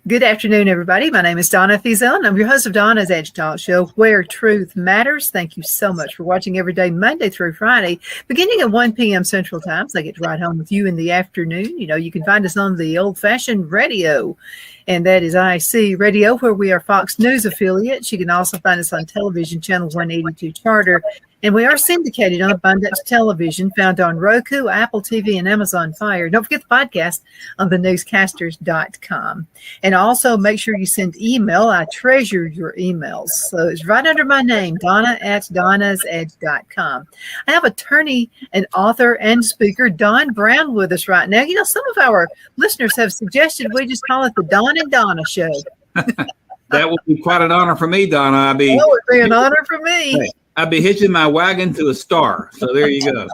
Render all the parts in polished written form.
Good afternoon, everybody. My name is Donna Fiesel, and I'm your host of Donna's Edge Talk Show, where truth matters. Thank you so much for watching every day, Monday through Friday, beginning at 1 p.m. Central Time. So I get to ride home with you in the afternoon. You know, you can find us on the old-fashioned radio, and that is IC Radio, where we are Fox News affiliates. You can also find us on television, channel 182 Charter, and we are syndicated on Abundance Television, found on Roku, Apple TV, and Amazon Fire. Don't forget the podcast on thenewscasters.com. And also make sure you send email. I treasure your emails. So it's right under my name, Donna at donnasedge.com. I have attorney and author and speaker Don Brown with us right now. You know, some of our listeners have suggested we just call it the Don and Donna Show. That would be quite an honor for me, Donna. That would be an honor for me. Hey, I'd be hitching my wagon to a star. So there you go.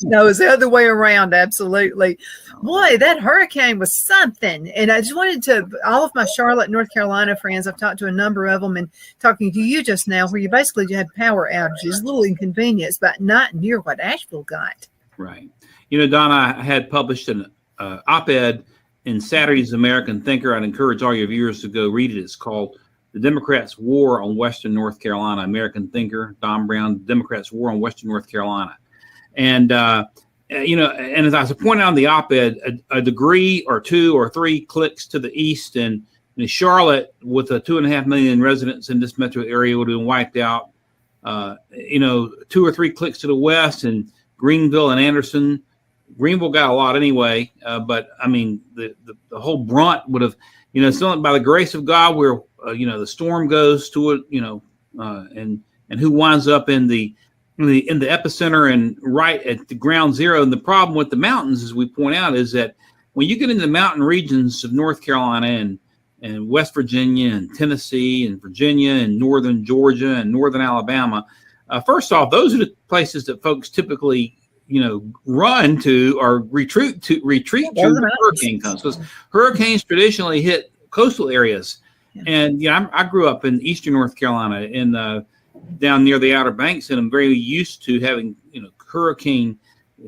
No, it's the other way around. Absolutely. Boy, that hurricane was something. And I just wanted to, all of my Charlotte, North Carolina friends, I've talked to a number of them, and talking to you just now, where you basically had power outages, a little inconvenience, but not near what Asheville got. Right. You know, Donna, I had published an op-ed in Saturday's American Thinker. I'd encourage all your viewers to go read it. It's called The Democrats' War on Western North Carolina. American Thinker, Don Brown, The Democrats' War on Western North Carolina. And, you know, and as I was pointing out in the op-ed, a degree or two or three clicks to the east, and Charlotte, with 2.5 million residents in this metro area, would have been wiped out. You know, 2 or 3 clicks to the west, and Greenville and Anderson. Greenville got a lot anyway, but I mean, the whole brunt would have, you know, still by the grace of God, where you know, the storm goes to it, you know, and who winds up in the epicenter and right at the ground zero. And the problem with the mountains, as we point out, is that when you get into the mountain regions of North Carolina and West Virginia and Tennessee and Virginia and northern Georgia and northern Alabama, first off, those are the places that folks typically, you know, run to or retreat to when hurricane comes, because hurricanes traditionally hit coastal areas. Yeah. And yeah, I grew up in eastern North Carolina, in down near the Outer Banks, and I'm very used to having, you know, hurricane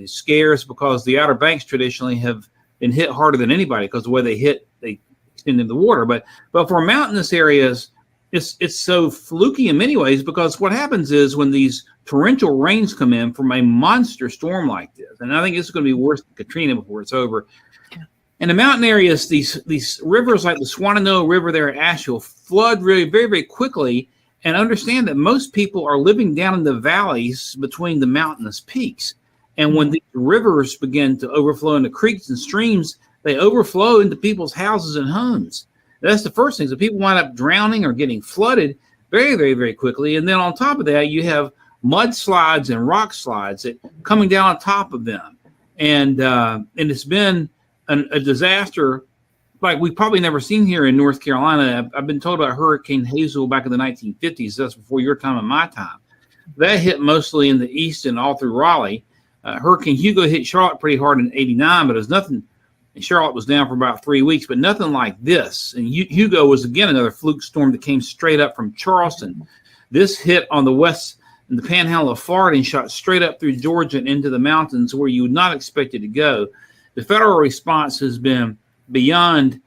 scares, because the Outer Banks traditionally have been hit harder than anybody because the way they hit, they extend into the water. But for mountainous areas, it's so fluky in many ways, because what happens is when these torrential rains come in from a monster storm like this, and I think it's going to be worse than Katrina before it's over. In the mountain areas, these rivers like the Swannanoa River there at Asheville flood really very, very quickly. And understand that most people are living down in the valleys between the mountainous peaks. And when these rivers begin to overflow into creeks and streams, they overflow into people's houses and homes. That's the first thing. So people wind up drowning or getting flooded very, very, very quickly. And then on top of that, you have mudslides and rock slides that coming down on top of them. And it's been a disaster like we've probably never seen here in North Carolina. I've been told about Hurricane Hazel back in the 1950s. That's before your time and my time. That hit mostly in the east and all through Raleigh. Hurricane Hugo hit Charlotte pretty hard in '89, but it was nothing. And Charlotte was down for about 3 weeks, but nothing like this. And Hugo was, again, another fluke storm that came straight up from Charleston. This hit on the west in the panhandle of Florida and shot straight up through Georgia and into the mountains where you would not expect it to go. The federal response has been beyond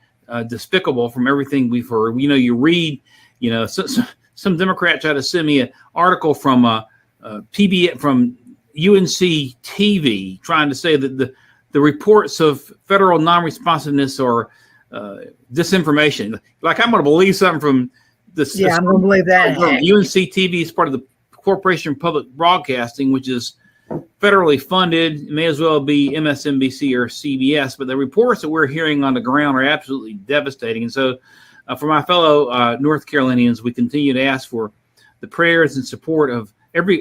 despicable from everything we've heard. You know, you read, you know, some Democrat tried to send me an article from PBS, from UNC TV, trying to say that the reports of federal non-responsiveness are disinformation. Like, I'm going to believe something from this. Yeah, I'm going to believe that. UNC TV is part of the Corporation for Public Broadcasting, which is federally funded. It may as well be MSNBC or CBS, but the reports that we're hearing on the ground are absolutely devastating. And so for my fellow North Carolinians, we continue to ask for the prayers and support of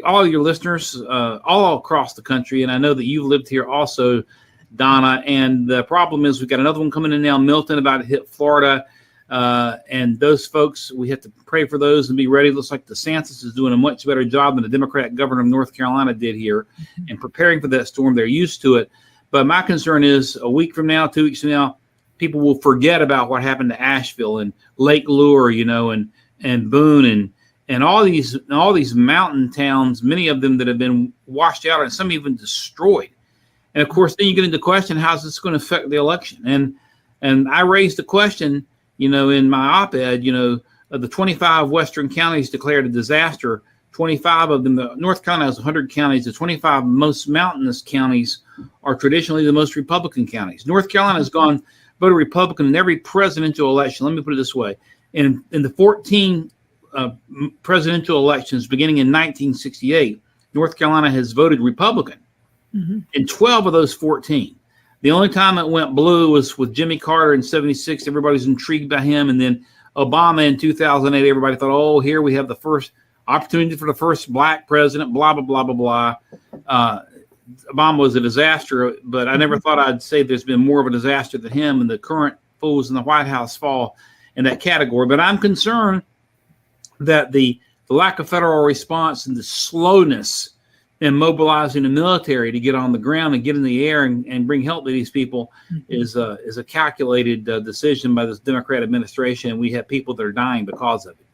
all your listeners all across the country. And I know that you've lived here also, Donna, and the problem is we've got another one coming in now, Milton, about to hit Florida. And those folks, we have to pray for those and be ready. It looks like DeSantis is doing a much better job than the Democrat governor of North Carolina did here in preparing for that storm. They're used to it. But my concern is a week from now, 2 weeks from now, people will forget about what happened to Asheville and Lake Lure, you know, and Boone and all these mountain towns, many of them that have been washed out and some even destroyed. And of course, then you get into the question, how's this going to affect the election? And I raised the question, in my op-ed, of the 25 western counties declared a disaster, 25 of them, North Carolina has 100 counties. The 25 most mountainous counties are traditionally the most Republican counties. North Carolina has voted Republican in every presidential election. Let me put it this way. In the 14 presidential elections beginning in 1968, North Carolina has voted Republican in 12 of those 14. The only time it went blue was with Jimmy Carter in 76. Everybody's intrigued by him. And then Obama in 2008, everybody thought, oh, here we have the first opportunity for the first black president, blah, blah, blah, blah, blah. Obama was a disaster, but I never thought I'd say there's been more of a disaster than him, and the current fools in the White House fall in that category. But I'm concerned that the lack of federal response and the slowness in mobilizing the military to get on the ground and get in the air and bring help to these people is a calculated decision by this Democrat administration. And we have people that are dying because of it.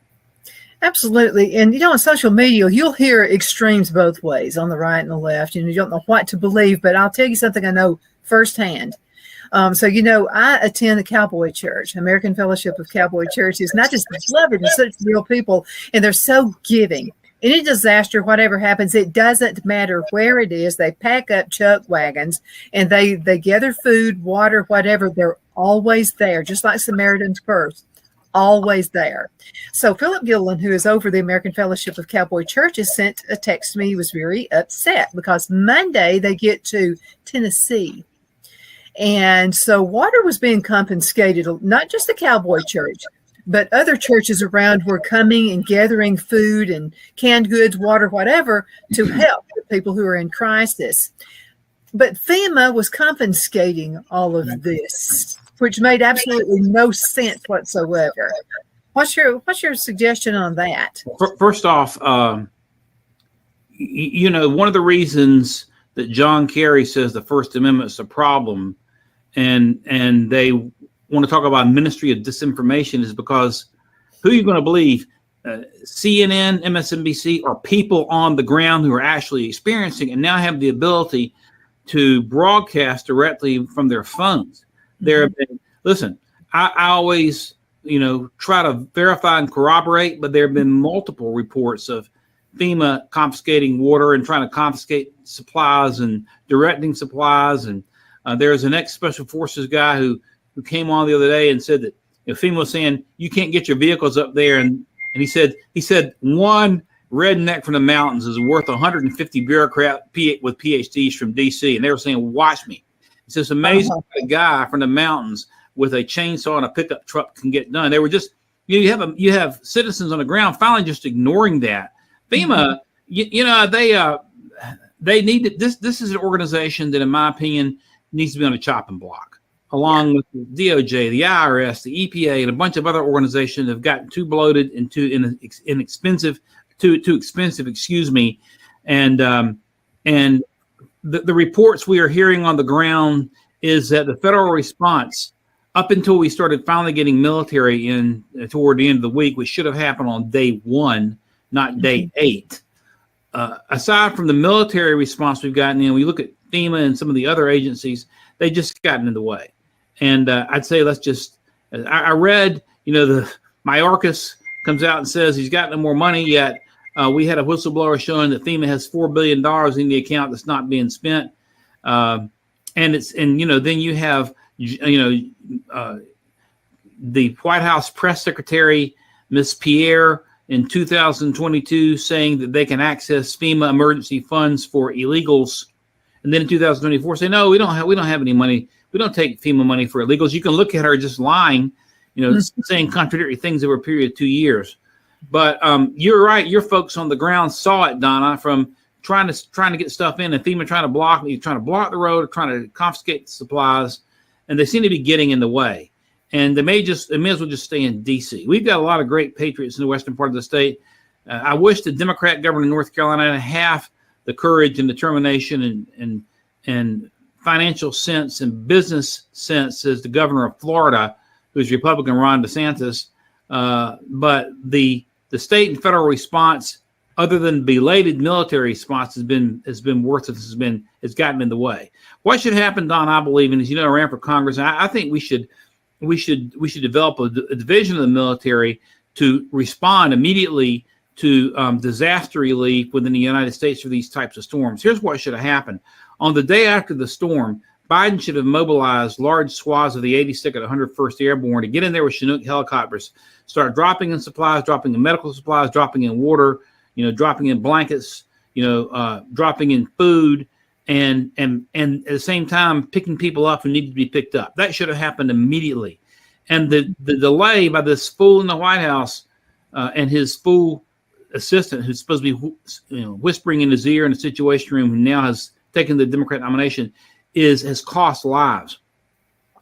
Absolutely. And, on social media, you'll hear extremes both ways, on the right and the left. You don't know what to believe, but I'll tell you something I know firsthand. I attend the Cowboy Church, American Fellowship of Cowboy Churches, and I just love it. They're such real people, and they're so giving. Any disaster, whatever happens, it doesn't matter where it is. They pack up chuck wagons, and they gather food, water, whatever. They're always there, just like Samaritan's Purse. Always there. So Philip Gilliland, who is over the American Fellowship of Cowboy Churches, sent a text to me. He was very upset because Monday they get to Tennessee. And so water was being confiscated, not just the Cowboy Church, but other churches around were coming and gathering food and canned goods, water, whatever, to help the people who are in crisis. But FEMA was confiscating all of this, which made absolutely no sense whatsoever. What's your suggestion on that? First off, one of the reasons that John Kerry says the First Amendment is a problem, and they want to talk about ministry of disinformation, is because who are you going to believe? CNN, MSNBC, or people on the ground who are actually experiencing and now have the ability to broadcast directly from their phones. There have been, listen, I always, try to verify and corroborate, but there have been multiple reports of FEMA confiscating water and trying to confiscate supplies and directing supplies. And there's an ex-Special Forces guy who came on the other day and said that FEMA was saying you can't get your vehicles up there. And he said one redneck from the mountains is worth 150 bureaucrat with PhDs from DC. And they were saying, watch me. It's just amazing what a guy from the mountains with a chainsaw and a pickup truck can get done. They were just, you have citizens on the ground finally just ignoring that. FEMA, they need to, this is an organization that, in my opinion, needs to be on a chopping block, along with the DOJ, the IRS, the EPA, and a bunch of other organizations that have gotten too bloated and too expensive. And the reports we are hearing on the ground is that the federal response, up until we started finally getting military in toward the end of the week, which should have happened on day 1, not day 8. Aside from the military response we've gotten in, we look at FEMA and some of the other agencies, they just gotten in the way. And I'd say let's just, I read, the Mayorkas comes out and says he's got no more money yet. We had a whistleblower showing that FEMA has $4 billion in the account that's not being spent. Then you have, the White House press secretary, Ms. Pierre, in 2022 saying that they can access FEMA emergency funds for illegals. And then in 2024 say, no, we don't have any money. We don't take FEMA money for illegals. You can look at her just lying, saying contradictory things over a period of 2 years. But you're right. Your folks on the ground saw it, Donna, from trying to get stuff in, and FEMA trying to block the road, trying to confiscate the supplies, and they seem to be getting in the way. And they may as well just stay in D.C. We've got a lot of great patriots in the western part of the state. I wish the Democrat governor of North Carolina had half the courage and determination and financial sense and business sense as the governor of Florida, who's Republican Ron DeSantis. But the state and federal response, other than belated military response, has been worthless. Has gotten in the way. What should happen, Don, I believe, and as you know, I ran for Congress. I think we should we should develop a division of the military to respond immediately to disaster relief within the United States for these types of storms. Here's what should have happened. On the day after the storm, Biden should have mobilized large swaths of the 82nd and 101st Airborne to get in there with Chinook helicopters, start dropping in supplies, dropping in medical supplies, dropping in water, dropping in blankets, dropping in food, and at the same time picking people up who needed to be picked up. That should have happened immediately. And the delay by this fool in the White House and his fool assistant, who's supposed to be whispering in his ear in the Situation Room, who now has taken the Democrat nomination, has cost lives.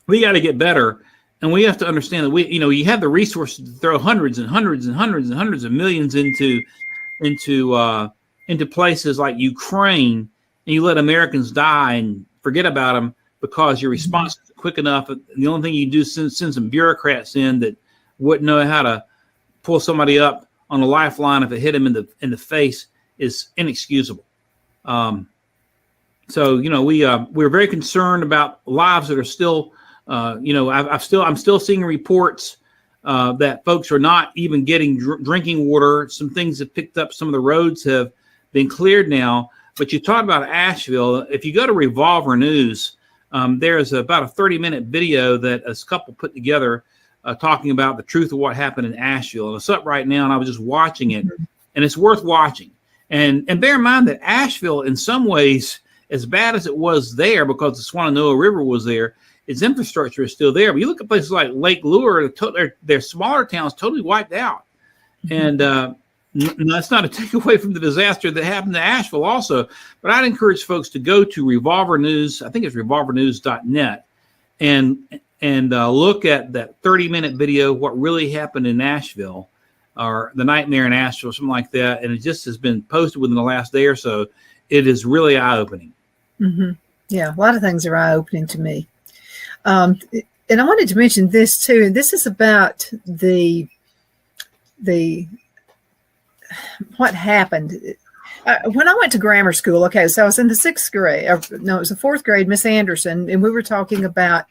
We got to get better, and we have to understand that you have the resources to throw hundreds and hundreds and hundreds and hundreds of millions into places like Ukraine, and you let Americans die and forget about them because your response is quick enough. And the only thing you do is send some bureaucrats in that wouldn't know how to pull somebody up on a lifeline if it hit him in the face is inexcusable. So we're very concerned about lives that are still, I'm still seeing reports that folks are not even getting drinking water. Some things have picked up. Some of the roads have been cleared now. But you talked about Asheville. If you go to Revolver News, there's about a 30-minute video that a couple put together talking about the truth of what happened in Asheville. And it's up right now, and I was just watching it, and it's worth watching. And bear in mind that Asheville, in some ways, as bad as it was there because the Shenandoah River was there, its infrastructure is still there. But you look at places like Lake Lure, they're smaller towns totally wiped out. And that's not a takeaway from the disaster that happened to Asheville also. But I'd encourage folks to go to Revolver News, I think it's revolvernews.net, and look at that 30-minute video, what really happened in Asheville, or the nightmare in Asheville, something like that. And it just has been posted within the last day or so. It is really eye-opening. Mm-hmm. Yeah, a lot of things are eye-opening to me. And I wanted to mention this too, and this is about the what happened. When I went to grammar school, okay, so I was in the sixth grade. No, it was the fourth grade, Miss Anderson, and we were talking about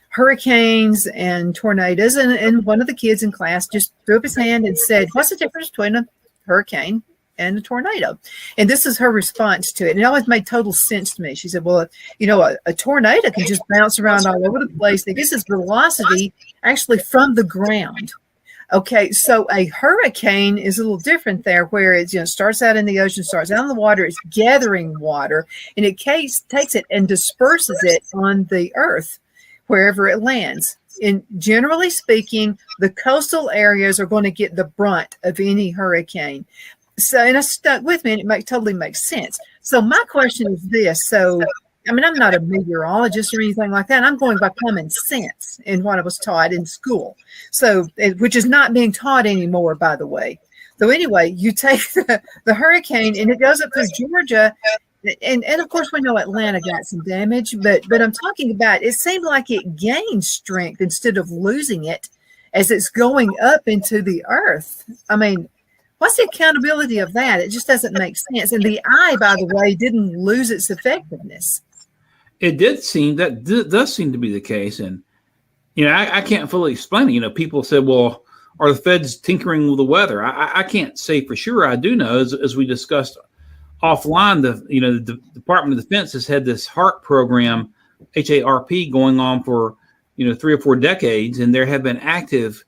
hurricanes and tornadoes, and one of the kids in class just threw up his hand and said, "What's the difference between a hurricane and a tornado?" And this is her response to it. And it always made total sense to me. She said, well, a tornado can just bounce around all over the place. It gets its velocity actually from the ground. Okay, so a hurricane is a little different there, where it starts out in the ocean, starts out in the water, it's gathering water, and it takes it and disperses it on the earth wherever it lands. And generally speaking, the coastal areas are going to get the brunt of any hurricane. So, and it stuck with me, and it totally makes sense. So my question is this. So, I'm not a meteorologist or anything like that. I'm going by common sense in what I was taught in school. So, which is not being taught anymore, by the way. So anyway, you take the hurricane and it goes up through Georgia. And of course, we know Atlanta got some damage, but I'm talking about, it seemed like it gained strength instead of losing it as it's going up into the earth. What's the accountability of that? It just doesn't make sense. And the eye, by the way, didn't lose its effectiveness. It does seem to be the case. And, I can't fully explain it. People said, well, are the feds tinkering with the weather? I can't say for sure. I do know, as we discussed offline, the Department of Defense has had this HARP program, HARP, going on for, 3 or 4 decades. And there have been active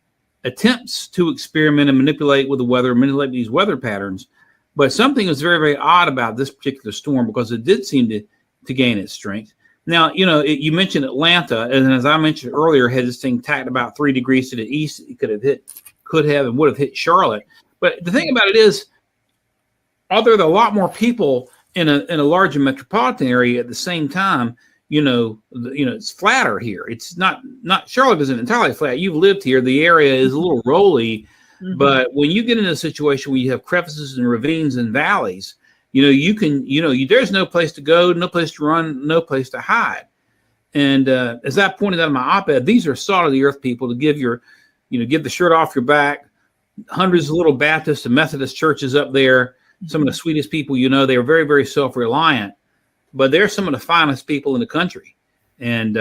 attempts to experiment and manipulate with the weather, manipulate these weather patterns. But something was very, very odd about this particular storm, because it did seem to gain its strength. Now, you mentioned Atlanta, and as I mentioned earlier, had this thing tacked about 3 degrees to the east. It could have and would have hit Charlotte. But the thing about it is, although there are a lot more people in a larger metropolitan area at the same time, it's flatter here. It's not Charlotte isn't entirely flat. You've lived here. The area is a little rolly, but when you get in a situation where you have crevices and ravines and valleys, there's no place to go, no place to run, no place to hide. And as I pointed out in my op-ed, these are salt of the earth people to give the shirt off your back. Hundreds of little Baptist and Methodist churches up there. Some of the sweetest people, they are very, very self-reliant. But they're some of the finest people in the country, and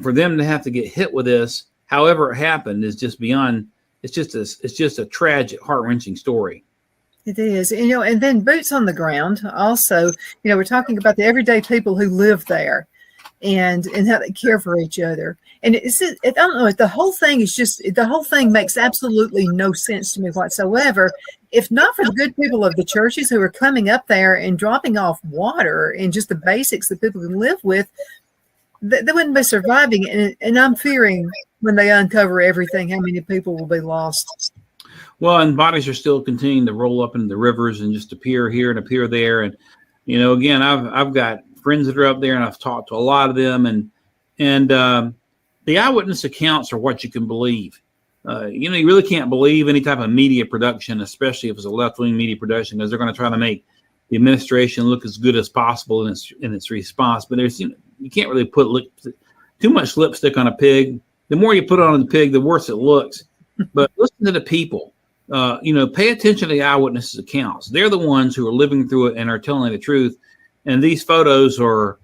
for them to have to get hit with this, however it happened is just beyond. It's just a tragic, heart-wrenching story. It is, and then boots on the ground. Also, we're talking about the everyday people who live there, and how they care for each other. And I don't know. The whole thing makes absolutely no sense to me whatsoever. If not for the good people of the churches who are coming up there and dropping off water and just the basics that people can live with, they wouldn't be surviving. And I'm fearing when they uncover everything, how many people will be lost. Well, and bodies are still continuing to roll up into the rivers and just appear here and appear there. And, again, I've got friends that are up there, and I've talked to a lot of them, and the eyewitness accounts are what you can believe. You really can't believe any type of media production, especially if it's a left-wing media production, because they're going to try to make the administration look as good as possible in its response. But you can't really put too much lipstick on a pig. The more you put on the pig, the worse it looks. But listen to the people. Pay attention to the eyewitnesses' accounts. They're the ones who are living through it and are telling the truth. And these photos are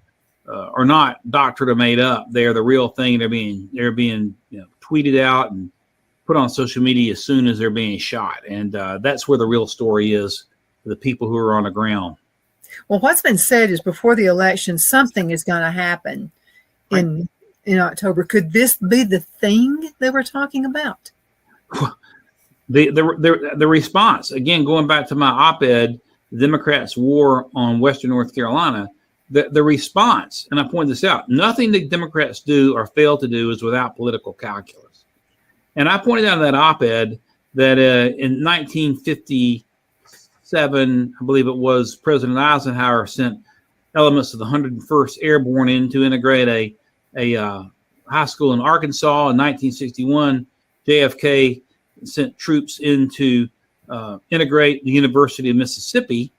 not doctored or made up. They're the real thing. They're being tweeted out and put on social media as soon as they're being shot. And that's where the real story is for the people who are on the ground. Well, what's been said is before the election, something is going to happen in October. Could this be the thing they were talking about? The response, again, going back to my op-ed, the Democrats' war on Western North Carolina, the response, and I point this out, nothing that Democrats do or fail to do is without political calculus. And I pointed out in that op-ed that in 1957, I believe it was, President Eisenhower sent elements of the 101st Airborne in to integrate a high school in Arkansas. In 1961, JFK sent troops in to integrate the University of Mississippi.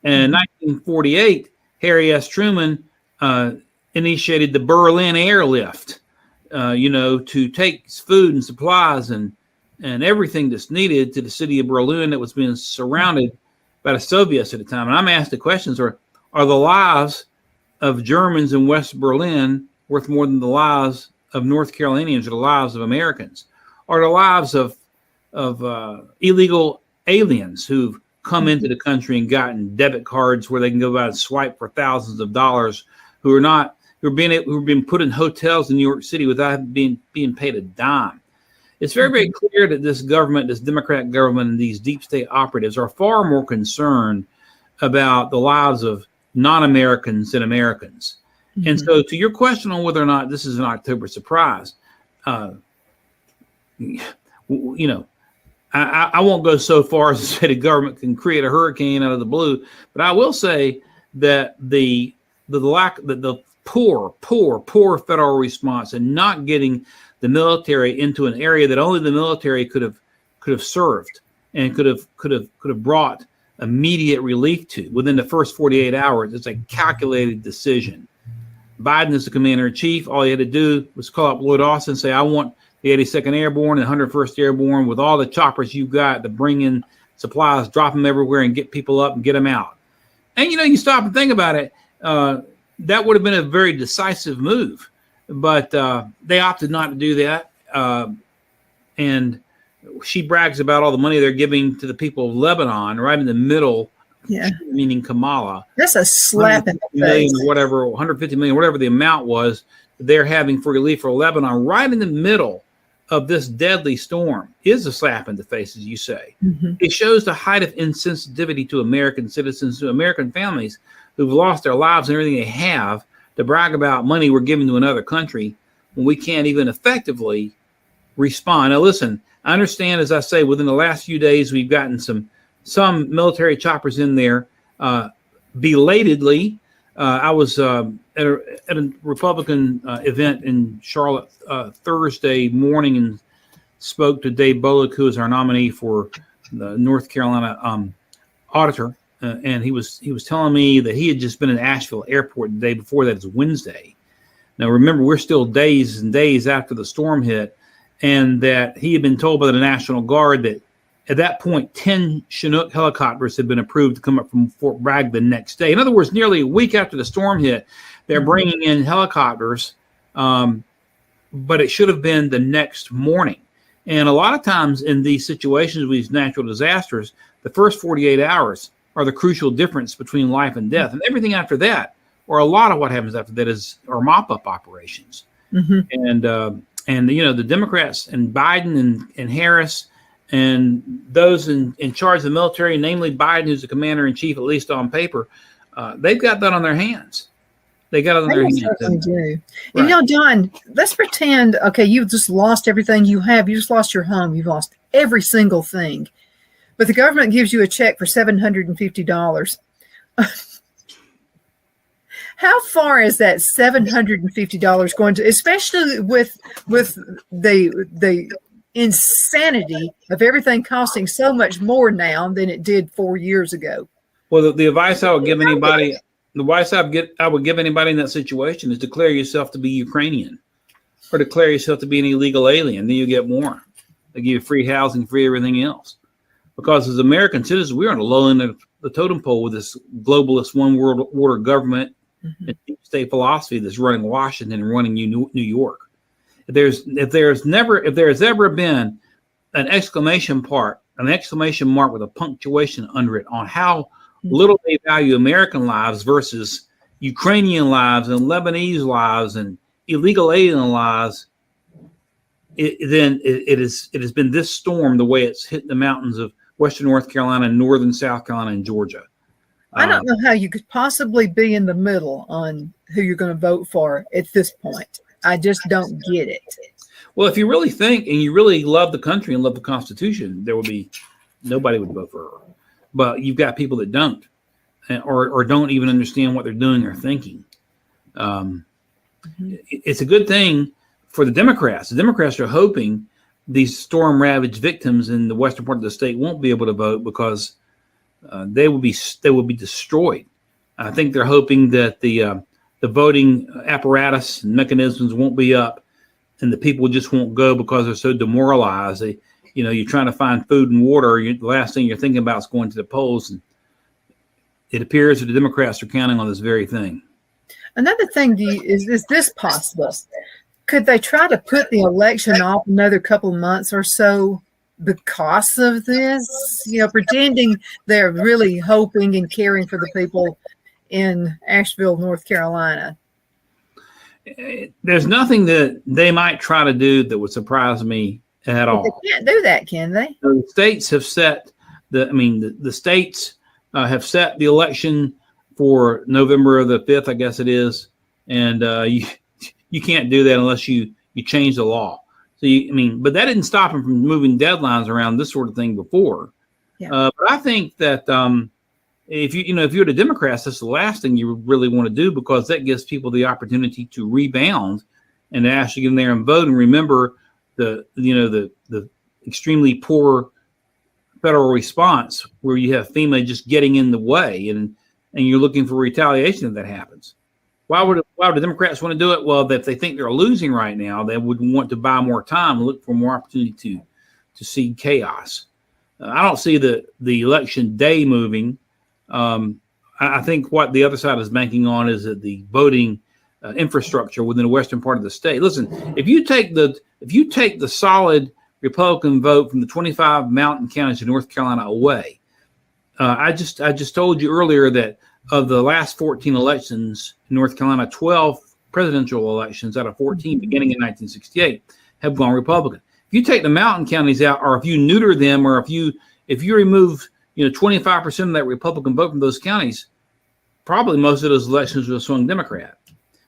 And in 1948, Harry S. Truman initiated the Berlin airlift, to take food and supplies and everything that's needed to the city of Berlin that was being surrounded by the Soviets at the time. And I'm asked the questions, are the lives of Germans in West Berlin worth more than the lives of North Carolinians or the lives of Americans? Are the lives of illegal aliens who've come into the country and gotten debit cards where they can go out and swipe for thousands of dollars, who are being put in hotels in New York City without being paid a dime? It's very, very clear that this government, this Democrat government, and these deep state operatives are far more concerned about the lives of non-Americans than Americans. Mm-hmm. And so, to your question on whether or not this is an October surprise, I won't go so far as to say the government can create a hurricane out of the blue, but I will say that the poor federal response and not getting the military into an area that only the military could have served and could have brought immediate relief to within the first 48 hours. It's a calculated decision. Biden is the commander in chief. All he had to do was call up Lloyd Austin and say, I want the 82nd Airborne and 101st Airborne with all the choppers you've got to bring in supplies, drop them everywhere and get people up and get them out. And, you stop and think about it. That would have been a very decisive move, but they opted not to do that. And she brags about all the money they're giving to the people of Lebanon, right in the middle, meaning Kamala. That's a slap in the face. Whatever, 150 million, whatever the amount was they're having for relief for Lebanon, right in the middle of this deadly storm, is a slap in the face, as you say. Mm-hmm. It shows the height of insensitivity to American citizens, to American families who've lost their lives and everything they have, to brag about money we're giving to another country when we can't even effectively respond. Now, listen, I understand, as I say, within the last few days, we've gotten some military choppers in there belatedly. I was at a Republican event in Charlotte Thursday morning and spoke to Dave Bullock, who is our nominee for the North Carolina auditor. And he was telling me that he had just been in Asheville Airport the day before that. It's Wednesday. Now, remember, we're still days and days after the storm hit, and that he had been told by the National Guard that at that point, 10 Chinook helicopters had been approved to come up from Fort Bragg the next day. In other words, nearly a week after the storm hit, they're bringing in helicopters but it should have been the next morning. And a lot of times in these situations with these natural disasters, the first 48 hours are the crucial difference between life and death. And everything after that, or a lot of what happens after that, are mop-up operations. Mm-hmm. And the Democrats and Biden and Harris and those in charge of the military, namely Biden, who's the commander in chief, at least on paper, they've got that on their hands. They got it on their hands. Certainly do. Right. And Don, let's pretend, okay, you've just lost everything you have. You just lost your home. You've lost every single thing. But the government gives you a check for $750. How far is that $750 going to, especially with the insanity of everything costing so much more now than it did 4 years ago? Well, the advice I would give anybody, I would give anybody in that situation is declare yourself to be Ukrainian, or declare yourself to be an illegal alien. Then you get more. They give you free housing, free everything else. Because as American citizens, we're on the low end of the totem pole with this globalist one world order government and deep state philosophy that's running Washington and running New York. If there's ever been an exclamation mark with a punctuation under it on how little they value American lives versus Ukrainian lives and Lebanese lives and illegal alien lives, it has been this storm the way it's hit the mountains of Western North Carolina, northern South Carolina, and Georgia. I don't know how you could possibly be in the middle on who you're going to vote for at this point. I just don't get it. Well, if you really think and you really love the country and love the Constitution, nobody would vote for her. But you've got people that don't, or don't even understand what they're doing or thinking. It's a good thing for the Democrats. The Democrats are hoping these storm-ravaged victims in the western part of the state won't be able to vote because they will be destroyed. I think they're hoping that the voting apparatus and mechanisms won't be up, and the people just won't go because they're so demoralized. You're trying to find food and water. The last thing you're thinking about is going to the polls. And it appears that the Democrats are counting on this very thing. Another thing is this possible? Could they try to put the election off another couple months or so because of this? Pretending they're really hoping and caring for the people in Asheville, North Carolina. There's nothing that they might try to do that would surprise me at all. They can't do that, can they? The states have set the states have set the election for November the 5th, I guess it is, and you can't do that unless you change the law. So but that didn't stop them from moving deadlines around this sort of thing before. Yeah. But I think that if you're the Democrats, that's the last thing you really want to do, because that gives people the opportunity to rebound and to actually get in there and vote. And remember the extremely poor federal response where you have FEMA just getting in the way and you're looking for retaliation if that happens. Why would the Democrats want to do it? Well, if they think they're losing right now, they would want to buy more time and look for more opportunity to see chaos. I don't see the election day moving. I think what the other side is banking on is that the voting infrastructure within the western part of the state. Listen, if you take the solid Republican vote from the 25 mountain counties of North Carolina away, I just told you earlier that of the last 14 elections in North Carolina, 12 presidential elections out of 14 beginning in 1968 have gone Republican. If you take the mountain counties out, or if you neuter them, or if you remove 25% of that Republican vote from those counties, probably most of those elections will swing Democrat.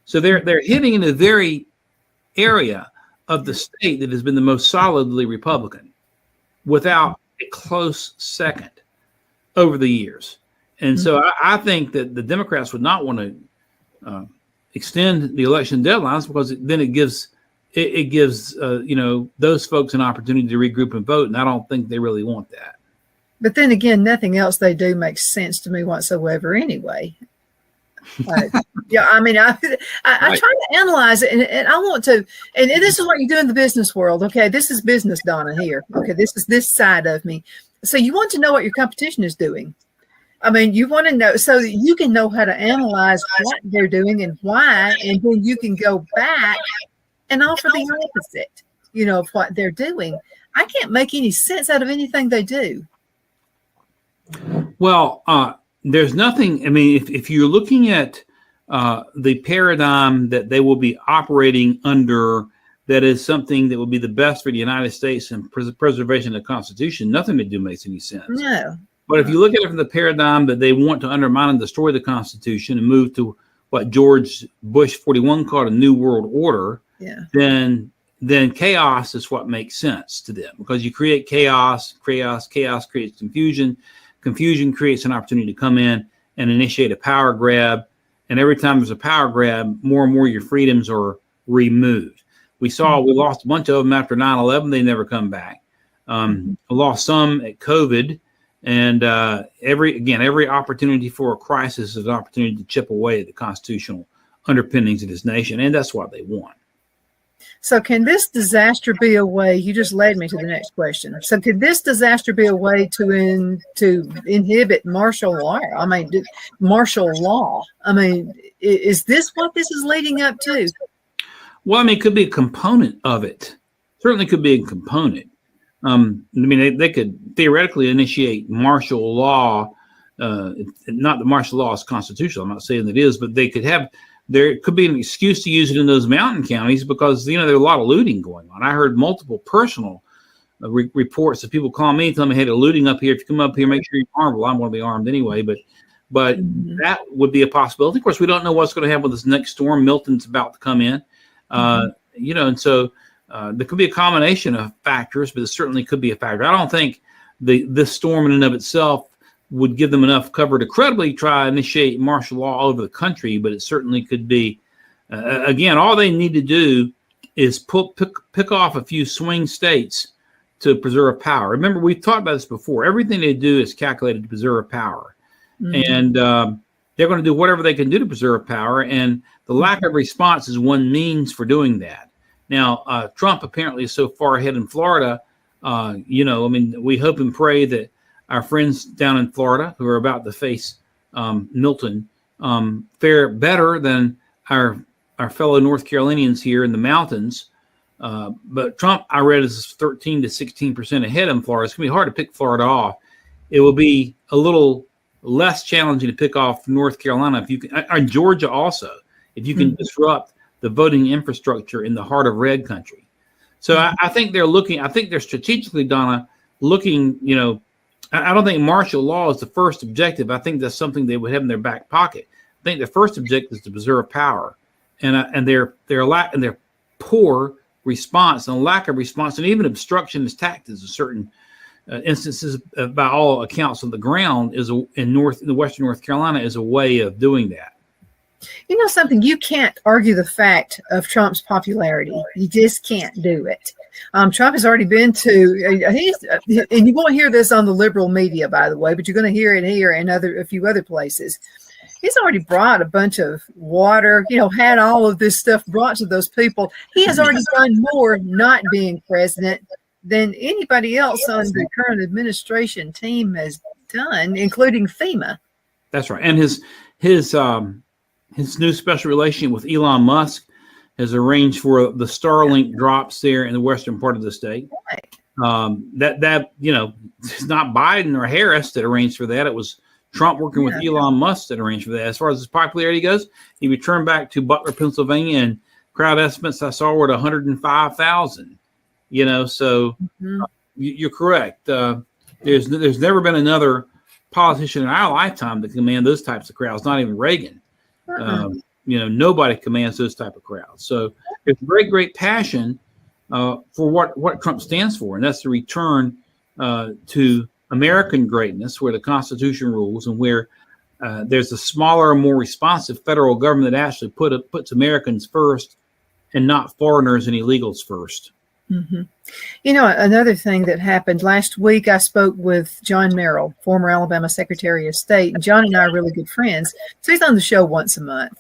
So they're hitting in the very area of the state that has been the most solidly Republican, without a close second over the years. And so I think that the Democrats would not want to extend the election deadlines, because then it gives those folks an opportunity to regroup and vote, and I don't think they really want that. But then again, nothing else they do makes sense to me whatsoever anyway. Yeah, I mean, I try to analyze it, and I want to, and this is what you do in the business world. Okay, this is business, Donna, here. Okay, this is this side of me. So you want to know what your competition is doing. I mean, you want to know so that you can know how to analyze what they're doing and why, and then you can go back and offer the opposite, of what they're doing. I can't make any sense out of anything they do. Well, there's nothing. I mean, if you're looking at the paradigm that they will be operating under, that is something that will be the best for the United States and preservation of the Constitution, nothing they do makes any sense. No. But if you look at it from the paradigm that they want to undermine and destroy the Constitution and move to what George Bush 41 called a new world order, then chaos is what makes sense to them, because you create chaos creates confusion. Confusion creates an opportunity to come in and initiate a power grab. And every time there's a power grab, more and more your freedoms are removed. We lost a bunch of them after 9/11. They never come back. We lost some at COVID. And every opportunity for a crisis is an opportunity to chip away at the constitutional underpinnings of this nation. And that's what they want. So can this disaster be a way? You just led me to the next question. So could this disaster be a way to inhibit martial law? I mean, martial law. I mean, is this what this is leading up to? Well, I mean, it could be a component of it. Certainly could be a component. I mean, they could theoretically initiate martial law. Not that martial law is constitutional. I'm not saying it is, but there could be an excuse to use it in those mountain counties because, there's a lot of looting going on. I heard multiple personal reports of people calling me, telling me, hey, they're looting up here. If you come up here, make sure you're armed. Well, I'm going to be armed anyway, but that would be a possibility. Of course, we don't know what's going to happen with this next storm. Milton's about to come in, and so there could be a combination of factors, but it certainly could be a factor. I don't think this storm in and of itself would give them enough cover to credibly try to initiate martial law all over the country, but it certainly could be. Again, all they need to do is pick off a few swing states to preserve power. Remember, we've talked about this before. Everything they do is calculated to preserve power. And they're going to do whatever they can do to preserve power, and the lack of response is one means for doing that. Now, Trump apparently is so far ahead in Florida. We hope and pray that our friends down in Florida who are about to face Milton fare better than our fellow North Carolinians here in the mountains. But Trump, I read, is 13 to 16% ahead in Florida. It's going to be hard to pick Florida off. It will be a little less challenging to pick off North Carolina if you can, or Georgia also, if you can disrupt the voting infrastructure in the heart of red country. So I think they're strategically, Donna, looking, I don't think martial law is the first objective. I think that's something they would have in their back pocket. I think the first objective is to preserve power, and their poor response and lack of response and even obstructionist tactics in certain instances, by all accounts on the ground, is in Western North Carolina is a way of doing that. Something, you can't argue the fact of Trump's popularity. You just can't do it. Trump has already been to, and you won't hear this on the liberal media, by the way, but you're going to hear it here and a few other places. He's already brought a bunch of water, had all of this stuff brought to those people. He has already done more not being president than anybody else on the current administration team has done, including FEMA. That's right. And his new special relationship with Elon Musk has arranged for the Starlink drops there in the western part of the state. Right. It's not Biden or Harris that arranged for that. It was Trump working with Elon Musk that arranged for that. As far as his popularity goes, he returned back to Butler, Pennsylvania, and crowd estimates I saw were at 105,000. So you're correct. There's never been another politician in our lifetime that can command those types of crowds. Not even Reagan. Nobody commands those type of crowds. So there's great, great passion for what Trump stands for, and that's the return to American greatness, where the Constitution rules and where there's a smaller, more responsive federal government that actually puts Americans first and not foreigners and illegals first. Mm-hmm. Another thing that happened last week, I spoke with John Merrill, former Alabama Secretary of State, and John and I are really good friends. So he's on the show once a month.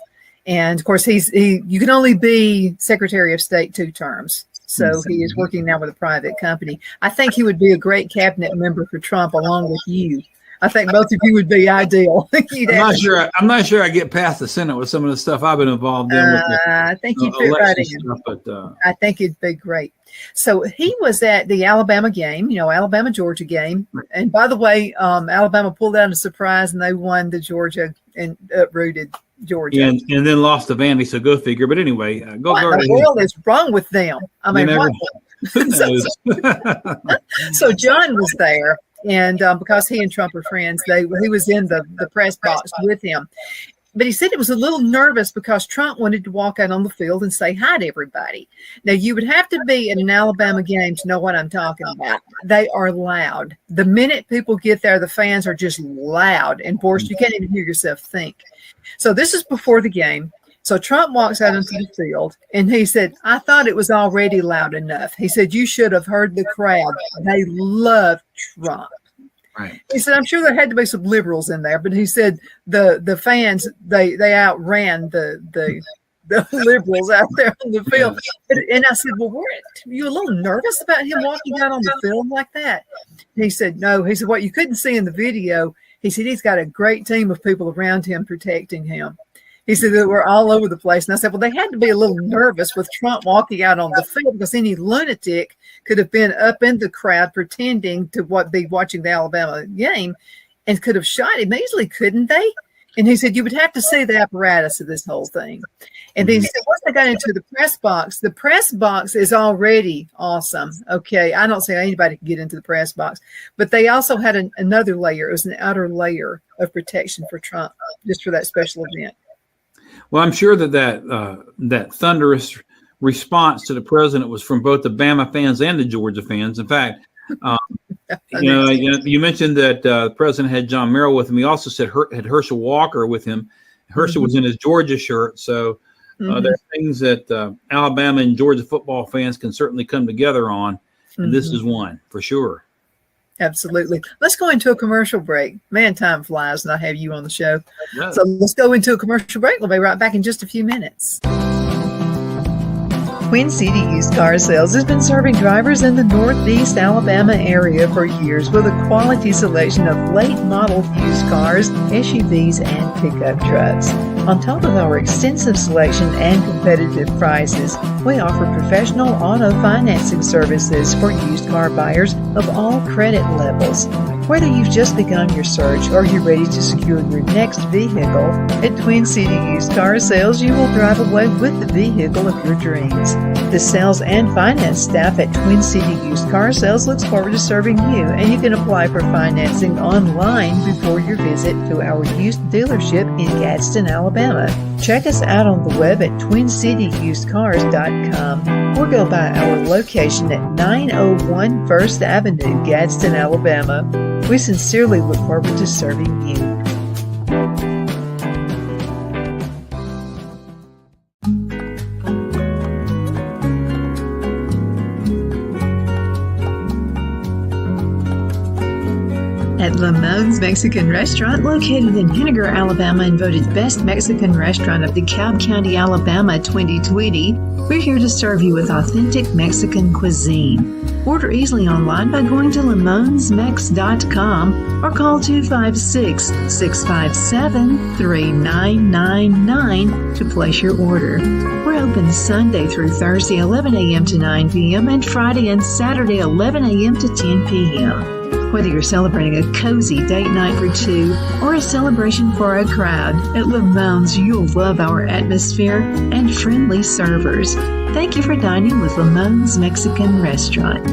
And of course, you can only be Secretary of State 2 terms. So he is working now with a private company. I think he would be a great cabinet member for Trump along with you. I think both of you would be ideal. I'm not sure I get past the Senate with some of the stuff I've been involved in. With I think you'd fit right in. Stuff, but I think it'd be great. So he was at the Alabama game, Alabama-Georgia game. And by the way, Alabama pulled out a surprise and they won the Georgia and uprooted Georgia. And then lost to Vandy, so go figure. But anyway, go what Gardner. the world is wrong with them? I mean, so John was there. And because he and Trump are friends, he was in the press box with him. But he said it was a little nervous because Trump wanted to walk out on the field and say hi to everybody. Now, you would have to be at an Alabama game to know what I'm talking about. They are loud. The minute people get there, the fans are just loud and boisterous. You can't even hear yourself think. So this is before the game. So Trump walks out into the field, and he said, I thought it was already loud enough. He said, you should have heard the crowd. They love Trump. Right. He said, I'm sure there had to be some liberals in there, but he said the fans, they outran the liberals out there on the field. And I said, well, were you a little nervous about him walking out on the field like that? And he said, no. He said, what you couldn't see in the video, he said, he's got a great team of people around him protecting him. He said that we're all over the place. And I said, well, they had to be a little nervous with Trump walking out on the field because any lunatic could have been up in the crowd pretending to be watching the Alabama game and could have shot him easily, couldn't they? And he said, you would have to see the apparatus of this whole thing. And then he said, once they got into the press box is already awesome. Okay, I don't say anybody can get into the press box, but they also had another layer. It was an outer layer of protection for Trump just for that special event. Well, I'm sure that thunderous response to the president was from both the Bama fans and the Georgia fans. In fact, you mentioned that the president had John Merrill with him. He also said had Herschel Walker with him. Herschel was in his Georgia shirt. So there are things that Alabama and Georgia football fans can certainly come together on. And this is one for sure. Absolutely. Let's go into a commercial break. Man, time flies and I have you on the show. Yeah. So let's go into a commercial break. We'll be right back in just a few minutes. Twin City Used Car Sales has been serving drivers in the Northeast Alabama area for years with a quality selection of late model used cars, SUVs, and pickup trucks. On top of our extensive selection and competitive prices, we offer professional auto financing services for used car buyers of all credit levels. Whether you've just begun your search or you're ready to secure your next vehicle, at Twin City Used Car Sales, you will drive away with the vehicle of your dreams. The sales and finance staff at Twin City Used Car Sales looks forward to serving you, and you can apply for financing online before your visit to our used dealership in Gadsden, Alabama. Check us out on the web at twincityusedcars.com or go by our location at 901 First Avenue, Gadsden, Alabama. We sincerely look forward to serving you. At Lamone's Mexican Restaurant, located in Henniger, Alabama, and voted Best Mexican Restaurant of DeKalb County, Alabama 2020, we're here to serve you with authentic Mexican cuisine. Order easily online by going to lamonsmex.com or call 256-657-3999 to place your order. We're open Sunday through Thursday 11 a.m. to 9 p.m. and Friday and Saturday 11 a.m. to 10 p.m. Whether you're celebrating a cozy date night for two or a celebration for a crowd, at Lamone's you'll love our atmosphere and friendly servers. Thank you for dining with Lamone's Mexican Restaurant.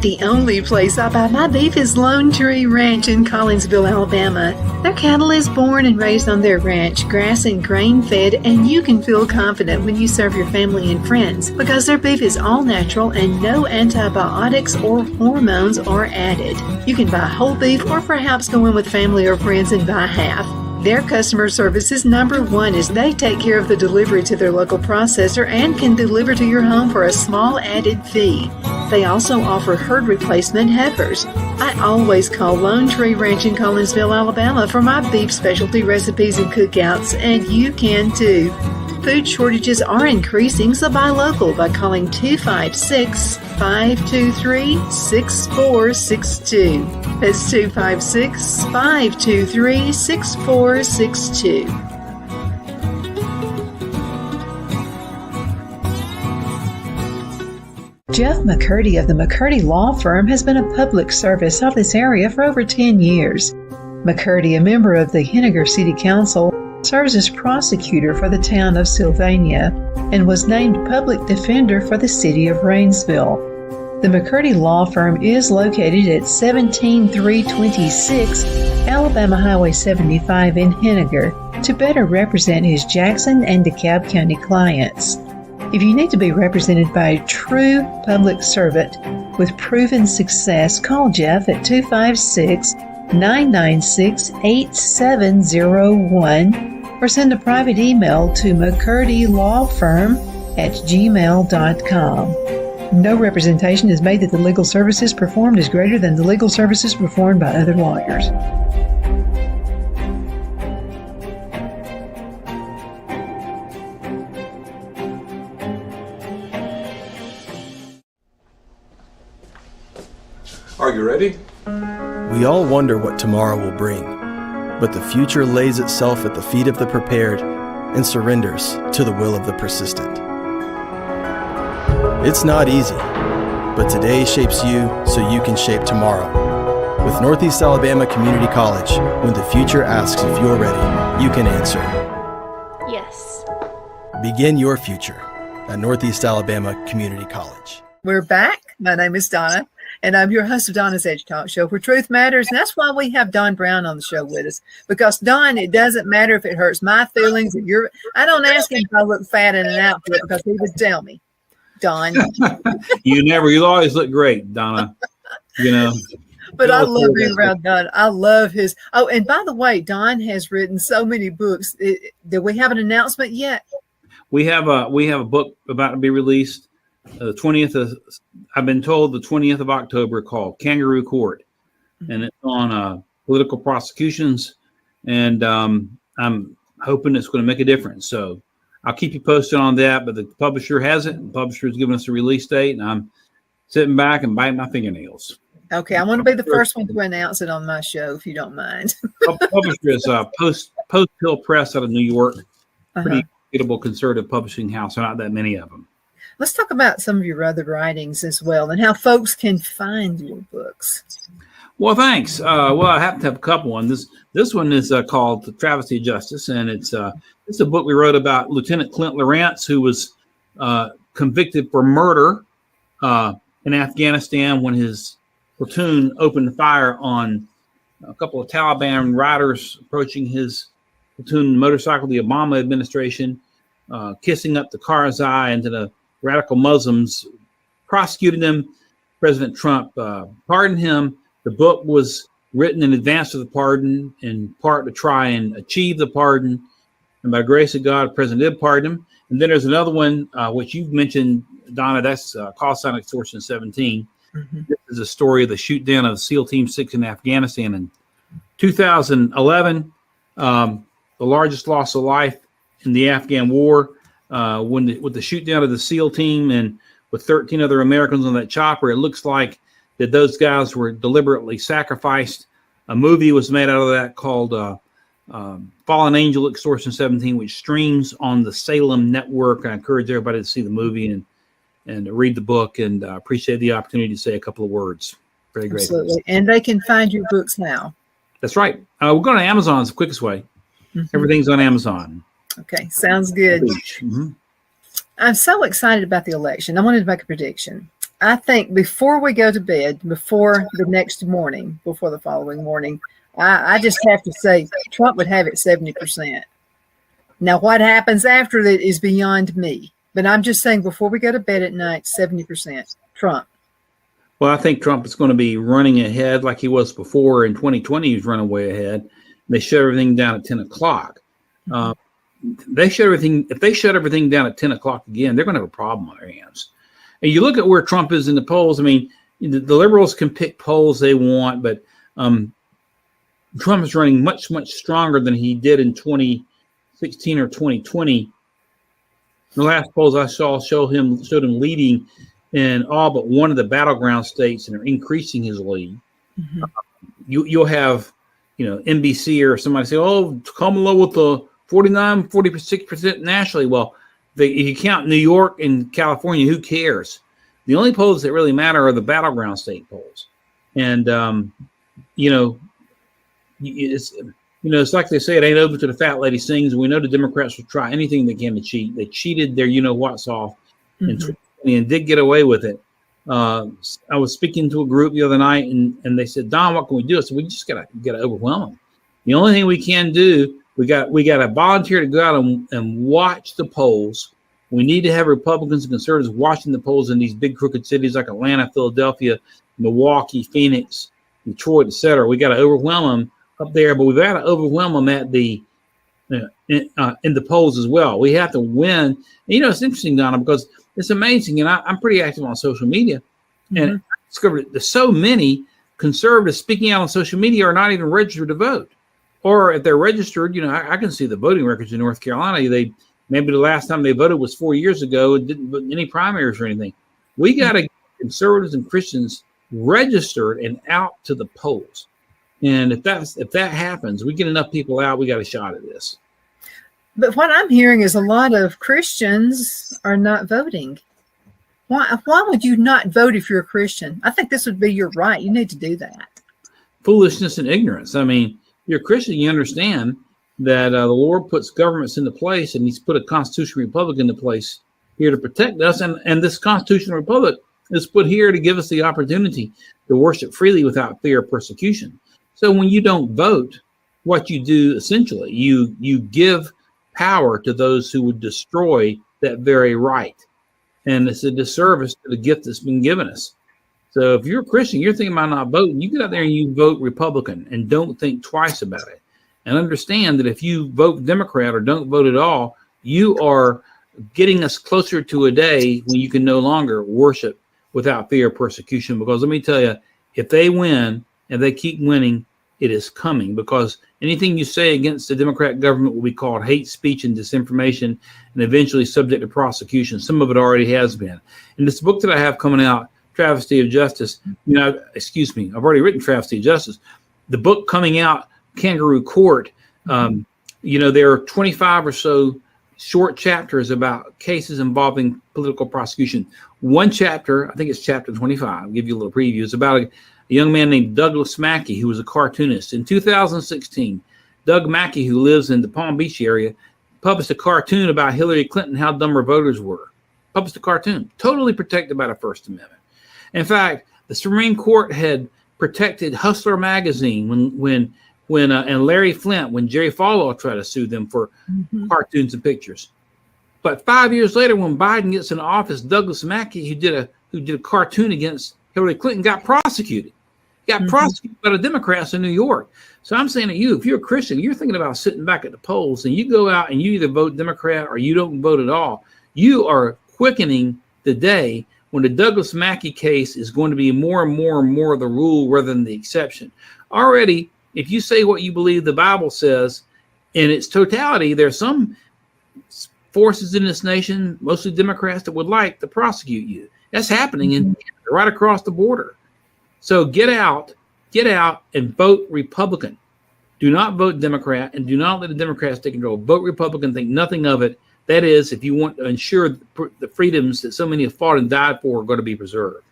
The only place I buy my beef is Lone Tree Ranch in Collinsville, Alabama. Their cattle is born and raised on their ranch, grass and grain-fed, and you can feel confident when you serve your family and friends because their beef is all natural and no antibiotics or hormones are added. You can buy whole beef or perhaps go in with family or friends and buy half. Their customer service is number one as they take care of the delivery to their local processor and can deliver to your home for a small added fee. They also offer herd replacement heifers. I always call Lone Tree Ranch in Collinsville, Alabama for my beef specialty recipes and cookouts, and you can too. Food shortages are increasing, so buy local by calling 256-523-6462. That's 256-523-6462. Jeff McCurdy of the McCurdy Law Firm has been a public service of this area for over 10 years. McCurdy, a member of the Henniger City Council, serves as prosecutor for the town of Sylvania and was named public defender for the city of Rainsville. The McCurdy Law Firm is located at 17326 Alabama Highway 75 in Henniger to better represent his Jackson and DeKalb County clients. If you need to be represented by a true public servant with proven success, call Jeff at 256-996-8701 or send a private email to mccurdylawfirm@gmail.com. No representation is made that the legal services performed is greater than the legal services performed by other lawyers. Are you ready? We all wonder what tomorrow will bring, but the future lays itself at the feet of the prepared and surrenders to the will of the persistent. It's not easy, but today shapes you so you can shape tomorrow. With Northeast Alabama Community College, when the future asks if you're ready, you can answer yes. Begin your future at Northeast Alabama Community College. We're back. My name is Donna, and I'm your host of Donna's Edge Talk Show, where truth matters. And that's why we have Don Brown on the show with us. Because, Don, it doesn't matter if it hurts my feelings. I don't ask him if I look fat in an outfit because he would tell me. Don. You always look great, Donna. But I love being around Don. I love his. Oh, and by the way, Don has written so many books. Do we have an announcement yet? We have a book about to be released. The 20th of, I've been told the 20th of October, called Kangaroo Court, and it's on political prosecutions, and I'm hoping it's going to make a difference. So I'll keep you posted on that, but the publisher hasn't. The publisher has given us a release date, and I'm sitting back and biting my fingernails. Okay, I want to be the first one to announce it on my show, if you don't mind. The publisher is Post Hill Press out of New York. Pretty reputable conservative publishing house. There are not that many of them. Let's talk about some of your other writings as well and how folks can find your books. Well, thanks. Well, I happen to have a couple. This one is called The Travesty of Justice, and it's a book we wrote about Lieutenant Clint Lawrence, who was convicted for murder in Afghanistan when his platoon opened fire on a couple of Taliban riders approaching his platoon motorcycle. The Obama administration kissing up the Karzai, and the radical Muslims prosecuted him. President Trump pardoned him. The book was written in advance of the pardon, in part to try and achieve the pardon. And by grace of God, the president did pardon him. And then there's another one, which you've mentioned, Donna, that's Call Sign Extortion 17. This is a story of the shoot down of SEAL Team 6 in Afghanistan in 2011. The largest loss of life in the Afghan war, with the shoot down of the SEAL team and with 13 other Americans on that chopper. It looks like that those guys were deliberately sacrificed. A movie was made out of that called Fallen Angel Extortion 17, which streams on the Salem Network. I encourage everybody to see the movie and read the book, and appreciate the opportunity to say a couple of words. Very grateful. Absolutely. And they can find your books now. That's right. We're going to Amazon. It's the quickest way. Everything's on Amazon. Okay, sounds good. I'm so excited about the election. I wanted to make a prediction. I think before we go to bed, before the following morning, I just have to say Trump would have it 70%. Now, what happens after that is beyond me. But I'm just saying before we go to bed at night, 70% Trump. Well, I think Trump is going to be running ahead like he was before. In 2020, he was running way ahead. They shut everything down at 10 o'clock. They shut everything. If they shut everything down at 10 o'clock again, they're going to have a problem on their hands. And you look at where Trump is in the polls. I mean, the liberals can pick polls they want, but Trump is running much, much stronger than he did in 2016 or 2020. The last polls I saw showed him leading in all but one of the battleground states, and are increasing his lead. You'll have, NBC or somebody say, "Oh, Kamala with the 46% nationally." Well, if you count New York and California, who cares? The only polls that really matter are the battleground state polls. And, it's like they say, it ain't over till the fat lady sings. And we know the Democrats will try anything they can to cheat. They cheated their what's off in 2020 and did get away with it. I was speaking to a group the other night, and they said, "Don, what can we do?" I said, "We just gotta overwhelm them. The only thing we can do, we got to volunteer to go out and watch the polls. We need to have Republicans and conservatives watching the polls in these big crooked cities like Atlanta, Philadelphia, Milwaukee, Phoenix, Detroit, etc. We got to overwhelm them up there, but we've got to overwhelm them at the in the polls as well. We have to win." And, it's interesting, Donna, because it's amazing, and I'm pretty active on social media, and I discovered there's so many conservatives speaking out on social media are not even registered to vote, or if they're registered, I can see the voting records in North Carolina. Maybe the last time they voted was 4 years ago and didn't vote in any primaries or anything. We got to get conservatives and Christians registered and out to the polls. And if that happens, we get enough people out, we got a shot at this. But what I'm hearing is a lot of Christians are not voting. Why would you not vote if you're a Christian? I think this would be your right. You need to do that. Foolishness and ignorance. I mean, you're a Christian, you understand that the Lord puts governments into place, and he's put a constitutional republic into place here to protect us. And this constitutional republic is put here to give us the opportunity to worship freely without fear of persecution. So when you don't vote, what you do essentially, you give power to those who would destroy that very right. And it's a disservice to the gift that's been given us. So if you're a Christian, you're thinking about not voting, you get out there and you vote Republican and don't think twice about it. And understand that if you vote Democrat or don't vote at all, you are getting us closer to a day when you can no longer worship without fear of persecution. Because let me tell you, if they win and they keep winning, it is coming, because anything you say against the Democrat government will be called hate speech and disinformation, and eventually subject to prosecution. Some of it already has been. In this book that I have coming out, Travesty of Justice, I've already written Travesty of Justice. The book coming out, Kangaroo Court, there are 25 or so short chapters about cases involving political prosecution. One chapter, I think it's chapter 25, I'll give you a little preview, is about a young man named Douglas Mackey, who was a cartoonist. In 2016, Doug Mackey, who lives in the Palm Beach area, published a cartoon about Hillary Clinton, how dumb her voters were. Published a cartoon, totally protected by the First Amendment. In fact, the Supreme Court had protected Hustler magazine when and Larry Flint, when Jerry Falwell tried to sue them for cartoons and pictures. But 5 years later, when Biden gets in office, Douglas Mackey, who did a cartoon against Hillary Clinton, got prosecuted. Got prosecuted by the Democrats in New York. So I'm saying to you, if you're a Christian, you're thinking about sitting back at the polls, and you go out and you either vote Democrat or you don't vote at all, you are quickening the day when the Douglas Mackey case is going to be more and more and more the rule rather than the exception. Already, if you say what you believe the Bible says in its totality, there's some forces in this nation, mostly Democrats, that would like to prosecute you. That's happening right across the border. So get out and vote Republican. Do not vote Democrat, and do not let the Democrats take control. Vote Republican, think nothing of it. That is, if you want to ensure the freedoms that so many have fought and died for are going to be preserved.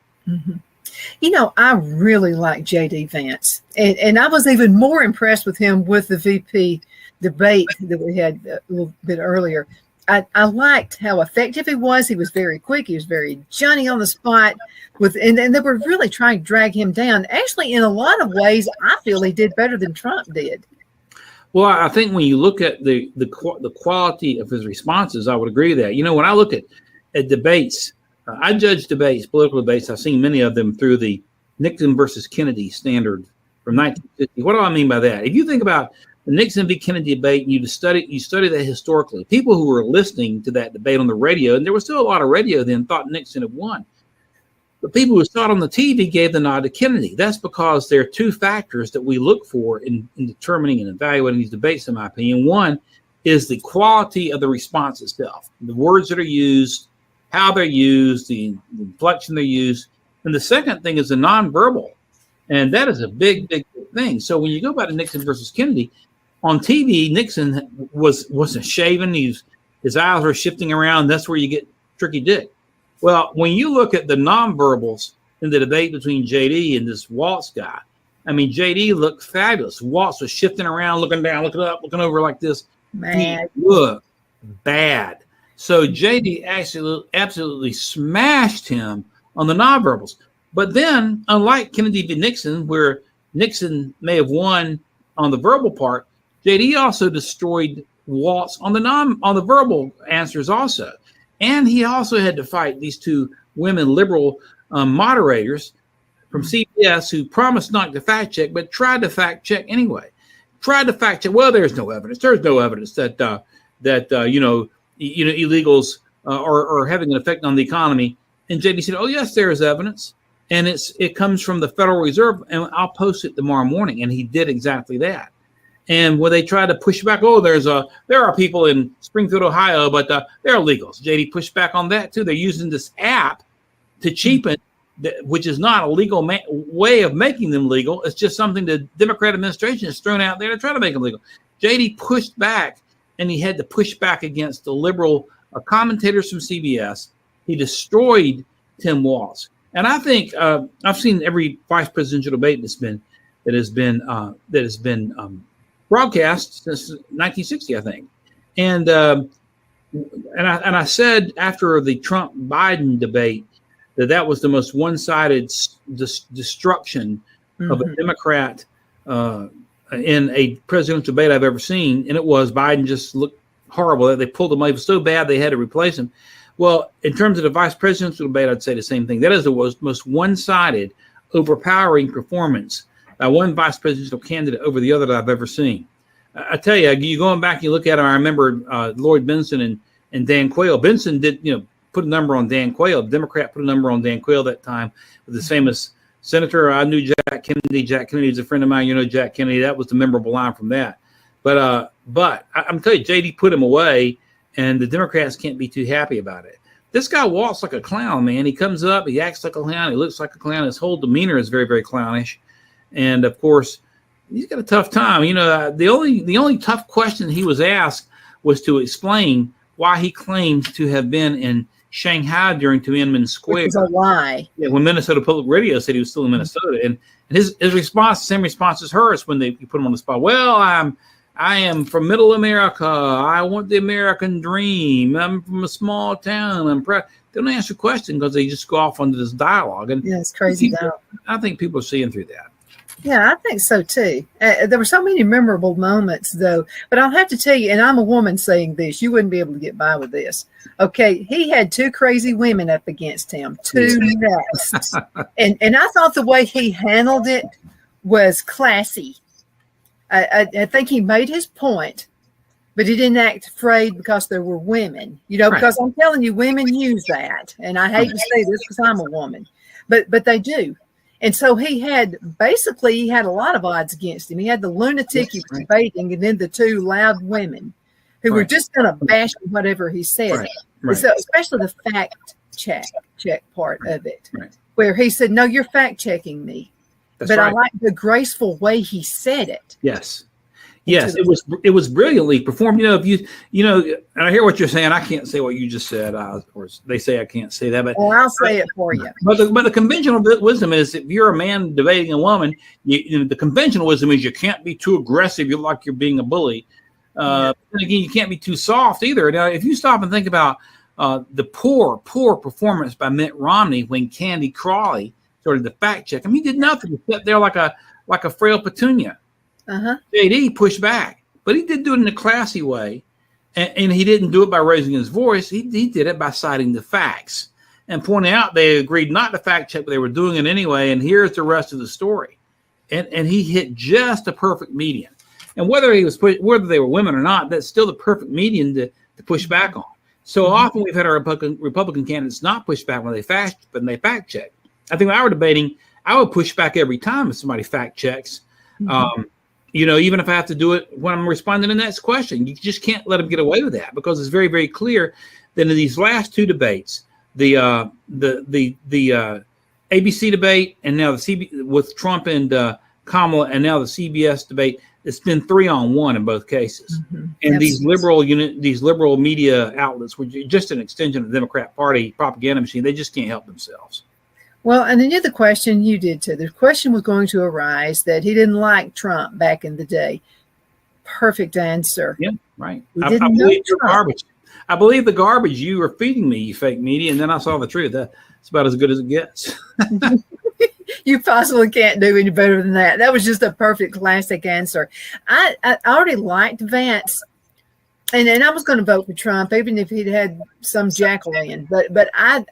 I really like J.D. Vance, and I was even more impressed with him with the VP debate that we had a little bit earlier. I liked how effective he was. He was very quick. He was very Johnny on the spot. And they were really trying to drag him down. Actually, in a lot of ways, I feel he did better than Trump did. Well, I think when you look at the quality of his responses, I would agree with that. When I look at debates, I judge debates, political debates. I've seen many of them through the Nixon versus Kennedy standard from 1950. What do I mean by that? If you think about the Nixon v. Kennedy debate, and you study that historically. People who were listening to that debate on the radio, and there was still a lot of radio then, thought Nixon had won. The people who saw it on the TV gave the nod to Kennedy. That's because there are two factors that we look for in determining and evaluating these debates, in my opinion. One is the quality of the response itself, the words that are used, how they're used, the inflection they're used. And the second thing is the nonverbal. And that is a big, big thing. So when you go back to Nixon versus Kennedy, on TV, Nixon wasn't shaven. His eyes were shifting around. That's where you get tricky dick. Well, when you look at the nonverbals in the debate between JD and this Waltz guy, I mean, JD looked fabulous. Waltz was shifting around, looking down, looking up, looking over like this. Man, He looked bad. So JD absolutely smashed him on the nonverbals. But then, unlike Kennedy v. Nixon, where Nixon may have won on the verbal part, JD also destroyed Waltz on the verbal answers also. And he also had to fight these two women liberal moderators from CBS who promised not to fact check, but tried to fact check anyway. Tried to fact check. Well, there's no evidence. There's no evidence that illegals are having an effect on the economy. And JD said, "Oh yes, there is evidence, and it comes from the Federal Reserve, and I'll post it tomorrow morning." And he did exactly that. And when they tried to push back, there are people in Springfield, Ohio, but they're illegals. JD pushed back on that too. They're using this app to cheapen, which is not a legal way of making them legal. It's just something the Democrat administration has thrown out there to try to make them legal. JD pushed back, and he had to push back against the liberal commentators from CBS. He destroyed Tim Walz. And I think I've seen every vice presidential debate that has been broadcast since 1960, I think. And I said after the Trump-Biden debate that was the most one-sided destruction of a Democrat in a presidential debate I've ever seen. And it was. Biden just looked horrible. They pulled him away. It was so bad they had to replace him. Well, in terms of the vice presidential debate, I'd say the same thing. That is the most one-sided, overpowering performance by one vice presidential candidate over the other that I've ever seen. I tell you, you going back, you look at him, I remember Lloyd Benson and Dan Quayle. Benson did, put a number on Dan Quayle. The Democrat put a number on Dan Quayle that time with the famous senator. I knew Jack Kennedy. Jack Kennedy is a friend of mine. You know Jack Kennedy. That was the memorable line from that. But I'm telling you, JD put him away, and the Democrats can't be too happy about it. This guy walks like a clown, man. He comes up, he acts like a clown, he looks like a clown. His whole demeanor is very, very clownish. And of course, he's got a tough time. The only tough question he was asked was to explain why he claimed to have been in Shanghai during Tiananmen Square. It's a lie. Yeah, when Minnesota Public Radio said he was still in Minnesota, and his response, same response as hers when you put him on the spot. Well, I am from Middle America. I want the American dream. I'm from a small town. I'm proud. They don't answer the question because they just go off into this dialogue. And yeah, it's crazy. I think people are seeing through that. Yeah, I think so too. There were so many memorable moments, though. But I'll have to tell you, and I'm a woman saying this, you wouldn't be able to get by with this. Okay, he had two crazy women up against him, two nests. And I thought the way he handled it was classy. I think he made his point, but he didn't act afraid because there were women, right. Because I'm telling you, women use that. And I hate to say this because I'm a woman, but they do. And so he had a lot of odds against him. He had the lunatic he was debating, and then the two loud women who were just going to bash whatever he said. Right. So especially the fact check part of it, where he said, "No, you're fact checking me." But I like the graceful way he said it. Yes. It was brilliantly performed. If and I hear what you're saying. I can't say what you just said, or they say I can't say that. But I'll say it for you. But the conventional wisdom is, if you're a man debating a woman, the conventional wisdom is you can't be too aggressive. You're like you're being a bully. And again, you can't be too soft either. Now, if you stop and think about the poor performance by Mitt Romney when Candy Crawley started the fact check, he did nothing. He sat there like a frail petunia. JD pushed back, but he did do it in a classy way, and he didn't do it by raising his voice. He did it by citing the facts and pointing out they agreed not to fact check, but they were doing it anyway. And here's the rest of the story. And he hit just a perfect median. And whether whether they were women or not, that's still the perfect median to push back on. So often we've had our Republican candidates not push back when they fact check. I think when I were debating, I would push back every time if somebody fact checks. Even if I have to do it when I'm responding to the next question. You just can't let them get away with that, because it's very, very clear that in these last two debates, the ABC debate and now with Trump and Kamala, and now the CBS debate, it's been 3-on-1 in both cases. And these liberal media outlets were just an extension of the Democrat Party propaganda machine. They just can't help themselves. Well, and then the question you did too. The question was going to arise that he didn't like Trump back in the day. Perfect answer. Yeah, right. I believe you're garbage. I believe the garbage you were feeding me, you fake media, and then I saw the truth. That's about as good as it gets. You possibly can't do any better than that. That was just a perfect classic answer. I already liked Vance, and I was going to vote for Trump, even if he'd had some jackal in. But I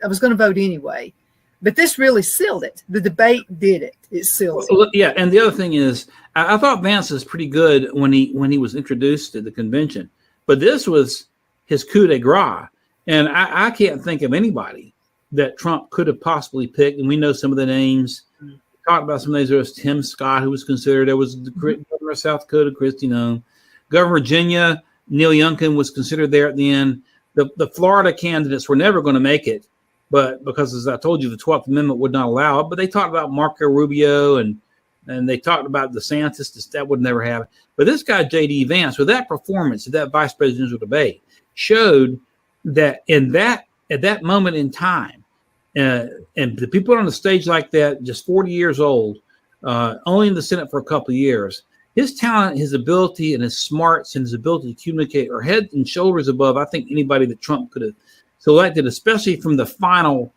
was going to vote anyway. But this really sealed it. The debate did it. It sealed it. Well, yeah, and the other thing is, I thought Vance was pretty good when he was introduced to the convention. But this was his coup de grace. And I can't think of anybody that Trump could have possibly picked. And we know some of the names. We talked about some of these. There was Tim Scott, who was considered. There was the governor of South Dakota, Kristi Noem. Governor of Virginia, Neil Youngkin, was considered there at the end. The Florida candidates were never going to make it, but because, as I told you, the 12th Amendment would not allow it. But they talked about Marco Rubio and they talked about DeSantis. That would never happen. But this guy, J.D. Vance, with that performance at that vice presidential debate, showed that at that moment in time, and the people on the stage like that, just 40 years old, only in the Senate for a couple of years, his talent, his ability, and his smarts and his ability to communicate are head and shoulders above, I think, anybody that Trump could have selected, especially from the final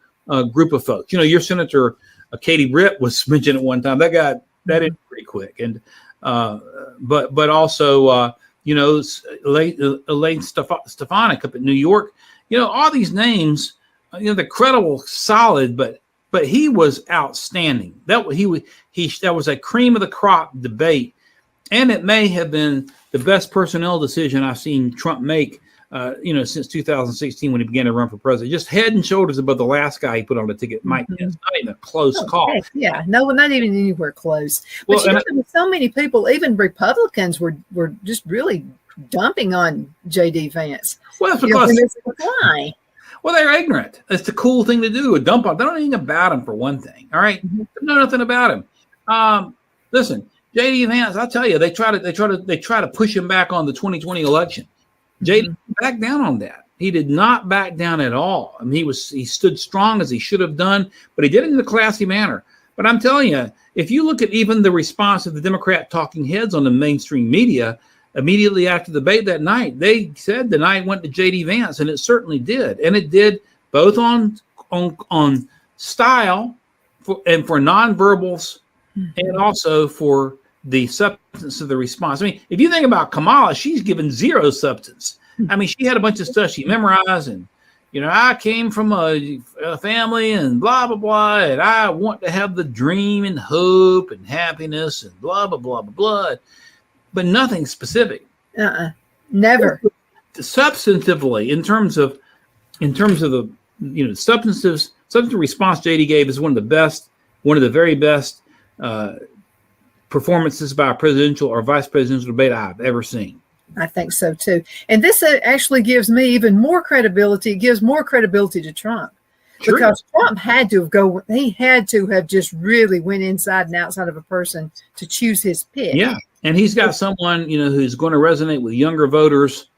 group of folks. Your Senator Katie Britt was mentioned at one time. That in pretty quick, and but also Elaine Stefanik up at New York. All these names, they're credible, solid, but he was outstanding. That was a cream of the crop debate, and it may have been the best personnel decision I've seen Trump make. Since 2016 when he began to run for president, just head and shoulders above the last guy he put on the ticket, Mike Pence. Not even a close call. Yeah, no, not even anywhere close. But there were so many people, even Republicans, were just really dumping on J.D. Vance. Well, that's because why? Well, they're ignorant. It's the cool thing to do. A dump on. They don't know anything about him, for one thing. All right, they know nothing about him. Listen, J.D. Vance, I'll tell you, they try to push him back on the 2020 election. J.D. backed down on that. He did not back down at all. I mean, he stood strong as he should have done, but he did it in a classy manner. But I'm telling you, if you look at even the response of the Democrat talking heads on the mainstream media, immediately after the debate that night, they said the night went to J.D. Vance, and it certainly did. And it did both on style and for nonverbals, and also for the substance of the response. I mean, if you think about Kamala, she's given zero substance. I mean, she had a bunch of stuff she memorized, and I came from a family and blah blah blah, and I want to have the dream and hope and happiness and blah blah blah blah blah, but nothing specific. Never. Substantively, in terms of the substantive response JD gave is one of the very best performances by a presidential or vice presidential debate I've ever seen. I think so too. And this actually gives me even more credibility. It gives more credibility to Trump. Sure. Because Trump had to have just really went inside and outside of a person to choose his pick. Yeah. And he's got someone, who's going to resonate with younger voters.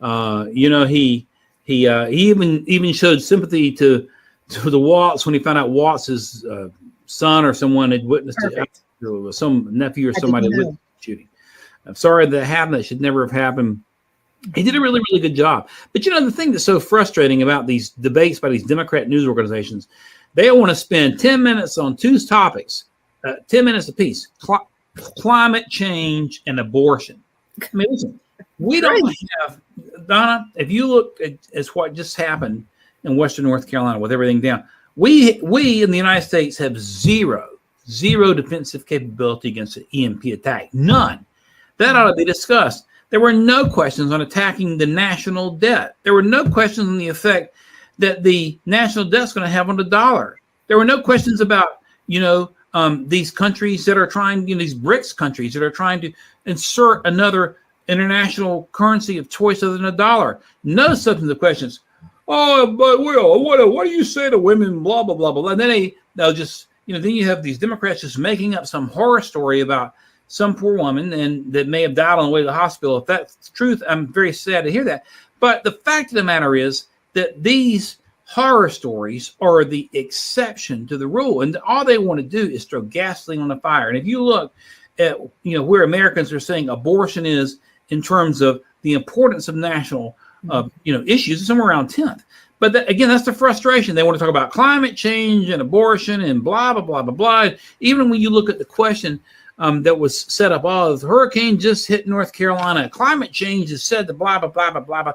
He even showed sympathy to the Watts when he found out Watts' son or someone had witnessed it. Some nephew or somebody witnessed the shooting. I'm sorry that happened. That should never have happened. He did a really, really good job. But the thing that's so frustrating about these debates by these Democrat news organizations, they want to spend 10 minutes on two topics, 10 minutes apiece: climate change and abortion. I mean, listen, we don't have, Donna, if you look at what just happened in Western North Carolina with everything down, we in the United States have zero defensive capability against an EMP attack. None. That ought to be discussed. There were no questions on attacking the national debt. There were no questions on the effect that the national debt is going to have on the dollar. There were no questions about, these countries that are trying, these BRICS countries that are trying to insert another international currency of choice other than a dollar. No substantive questions. Oh, but Will, what do you say to women? Blah blah blah blah. And then they'll just, then you have these Democrats just making up some horror story about some poor woman and that may have died on the way to the hospital. If that's the truth, I'm very sad to hear that. But the fact of the matter is that these horror stories are the exception to the rule, and all they want to do is throw gasoline on the fire. And if you look at where Americans are saying abortion is in terms of the importance of national issues, somewhere around 10th. But again, that's the frustration. They want to talk about climate change and abortion and blah blah blah blah blah. Even when you look at the question that was set up, the hurricane just hit North Carolina. Climate change is said to blah blah blah blah blah blah.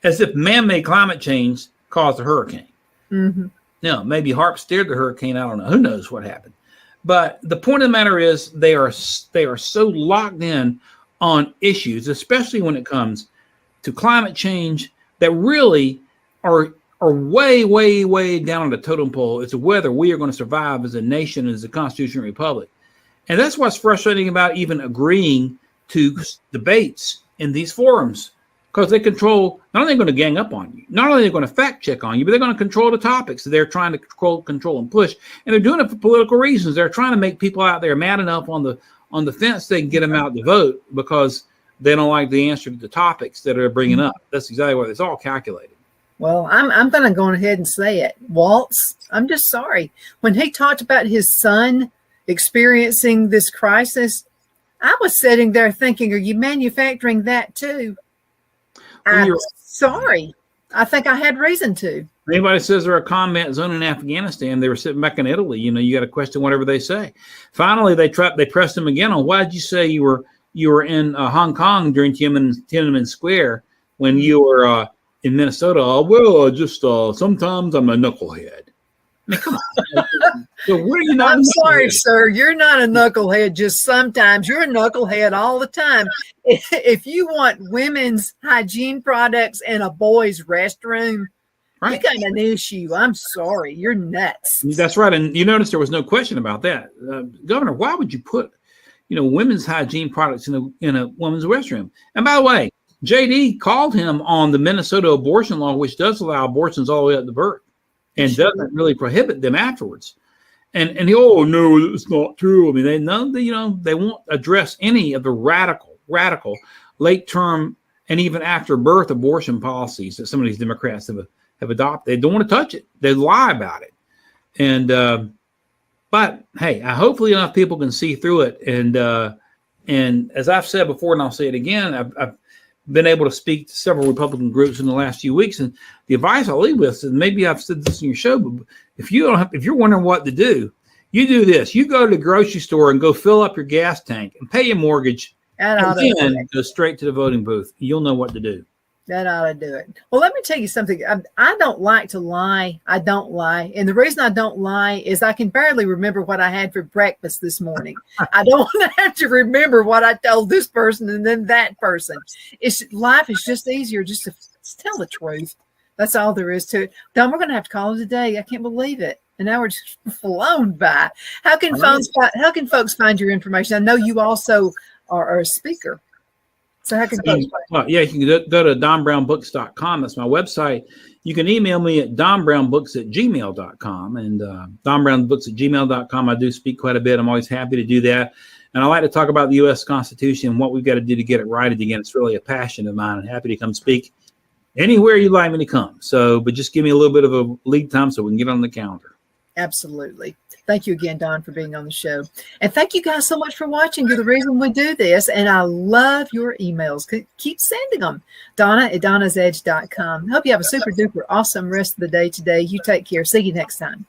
As if man-made climate change caused a hurricane. Mm-hmm. Now, maybe HAARP steered the hurricane. I don't know. Who knows what happened? But the point of the matter is they are so locked in on issues, especially when it comes to climate change, that really are way, way, way down on the totem pole as to whether we are going to survive as a nation, as a constitutional republic. And that's what's frustrating about even agreeing to debates in these forums, because they control, not only going to gang up on you, not only are they going to fact check on you, but they're going to control the topics that they're trying to control and push. And they're doing it for political reasons. They're trying to make people out there mad enough on the fence they can get them out to vote because they don't like the answer to the topics that are bringing up. That's exactly what it's all calculated. Well, I'm going to go ahead and say it. Waltz, I'm just sorry. When he talked about his son experiencing this crisis, I was sitting there thinking, are you manufacturing that too? I'm sorry. I think I had reason to. Anybody says they're a combat zone in Afghanistan, they were sitting back in Italy. You got to question whatever they say. Finally, they pressed him again on, why did you say you were in Hong Kong during Tiananmen Square when you were in Minnesota? Just sometimes I'm a knucklehead. I mean, come on. So what are you not? I'm sorry, sir. You're not a knucklehead just sometimes. You're a knucklehead all the time. If you want women's hygiene products in a boy's restroom, right, you got an issue. I'm sorry. You're nuts. That's right. And you notice there was no question about that. Governor, why would you put, women's hygiene products in a woman's restroom? And by the way, JD called him on the Minnesota abortion law, which does allow abortions all the way up to birth and doesn't really prohibit them afterwards. And he, oh no, it's not true. I mean, they won't address any of the radical late term and even after birth abortion policies that some of these Democrats have adopted. They don't want to touch it. They lie about it. And but hey, hopefully enough people can see through it. And as I've said before, and I'll say it again, I've been able to speak to several Republican groups in the last few weeks, and the advice I'll leave with, and maybe I've said this in your show, but if you're wondering what to do, you do this. You go to the grocery store and go fill up your gas tank and pay your mortgage, and then go straight to the voting booth. You'll know what to do. That ought to do it. Well, let me tell you something. I don't like to lie. I don't lie. And the reason I don't lie is I can barely remember what I had for breakfast this morning. I don't have to remember what I told this person and then that person. Life is just easier just to tell the truth. That's all there is to it. Don, we're going to have to call it a day. I can't believe it. An hour just flown by. How can folks find your information? I know you also are a speaker. So how can folks find you can go to donbrownbooks.com. That's my website. You can email me at donbrownbooks@gmail.com and donbrownbooks@gmail.com. I do speak quite a bit. I'm always happy to do that. And I like to talk about the U.S. Constitution and what we've got to do to get it righted again. It's really a passion of mine. I'm happy to come speak anywhere you'd like me to come. But just give me a little bit of a lead time so we can get on the calendar. Absolutely. Thank you again, Don, for being on the show. And thank you guys so much for watching. You're the reason we do this. And I love your emails. Keep sending them. Donna@donnasedge.com. Hope you have a super duper awesome rest of the day today. You take care. See you next time.